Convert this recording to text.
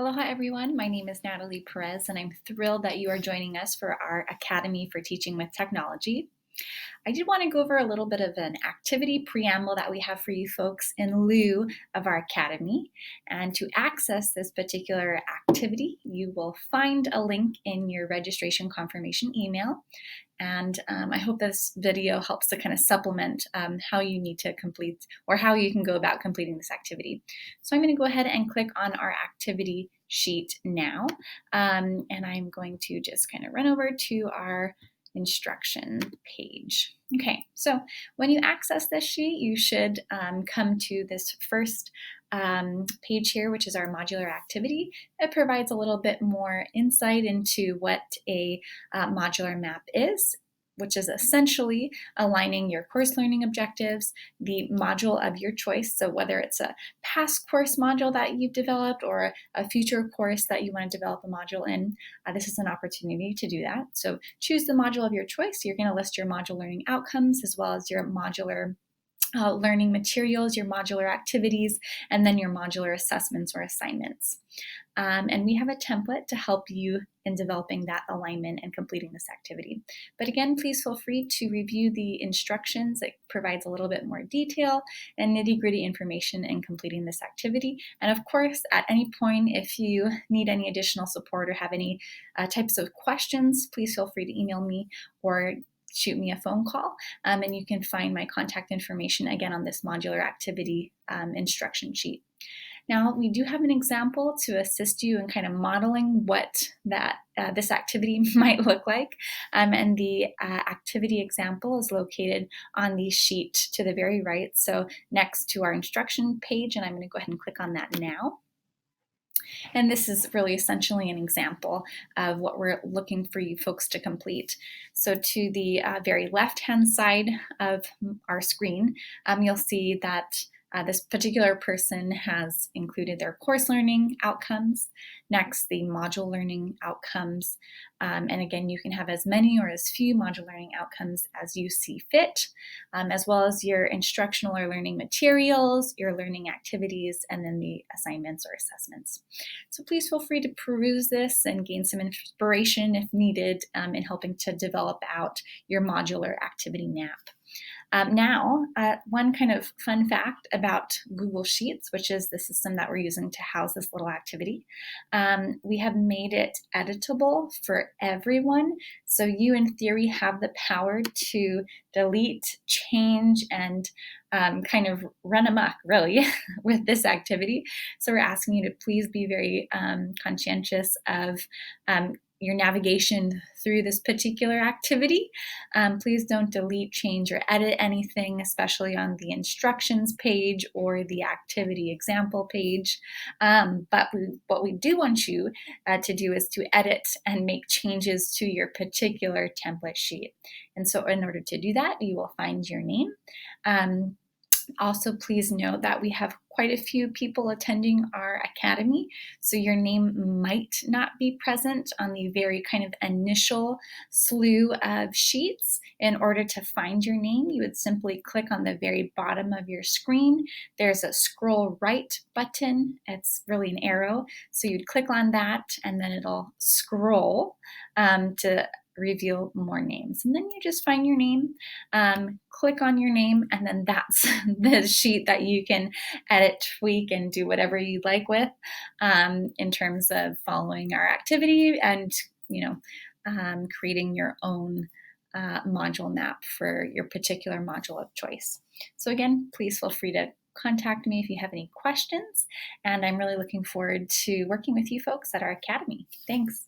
Aloha everyone, my name is Natalie Perez and I'm thrilled that you are joining us for our Academy for Teaching with Technology. I did want to go over a little bit of an activity preamble that we have for you folks in lieu of our Academy. And to access this particular activity, you will find a link in your registration confirmation email. And I hope this video helps to kind of supplement how you need to complete or how you can go about completing this activity. So I'm going to go ahead and click on our activity sheet now. And I'm going to just kind of run over to our instruction page. Okay, so when you access this sheet, you should come to this first page here, which is our modular activity. It provides a little bit more insight into what a modular map is, which is essentially aligning your course learning objectives, the module of your choice. So whether it's a past course module that you've developed or a future course that you want to develop a module in, this is an opportunity to do that. So choose the module of your choice. You're going to list your module learning outcomes as well as your modular learning materials, your modular activities, and then your modular assessments or assignments. And we have a template to help you in developing that alignment and completing this activity. But again, please feel free to review the instructions. It provides a little bit more detail and nitty-gritty information in completing this activity. And of course, at any point, if you need any additional support or have any types of questions, please feel free to email me or shoot me a phone call, and you can find my contact information again on this modular activity instruction sheet. Now, we do have an example to assist you in kind of modeling what this activity might look like, and the activity example is located on the sheet to the very right, so next to our instruction page, and I'm going to go ahead and click on that now. And this is really essentially an example of what we're looking for you folks to complete. So to the very left-hand side of our screen, you'll see that this particular person has included their course learning outcomes, next the module learning outcomes, and again you can have as many or as few module learning outcomes as you see fit, as well as your instructional or learning materials, your learning activities, and then the assignments or assessments. So please feel free to peruse this and gain some inspiration if needed in helping to develop out your modular activity map. Now, one kind of fun fact about Google Sheets, which is the system that we're using to house this little activity, we have made it editable for everyone. So you, in theory, have the power to delete, change, and kind of run amok, really, with this activity. So we're asking you to please be very conscientious of your navigation through this particular activity. Please don't delete, change, or edit anything, especially on the instructions page or the activity example page. But what we do want you to do is to edit and make changes to your particular template sheet. And so in order to do that, you will find your name. Also, please note that we have quite a few people attending our academy, so your name might not be present on the very kind of initial slew of sheets. In order to find your name, you would simply click on the very bottom of your screen. There's a scroll right button. It's really an arrow, so you'd click on that and then it'll scroll to reveal more names, and then you just find your name, click on your name, and then that's the sheet that you can edit, tweak, and do whatever you'd like with in terms of following our activity and creating your own module map for your particular module of choice. So again, please feel free to contact me if you have any questions, and I'm really looking forward to working with you folks at our academy. Thanks.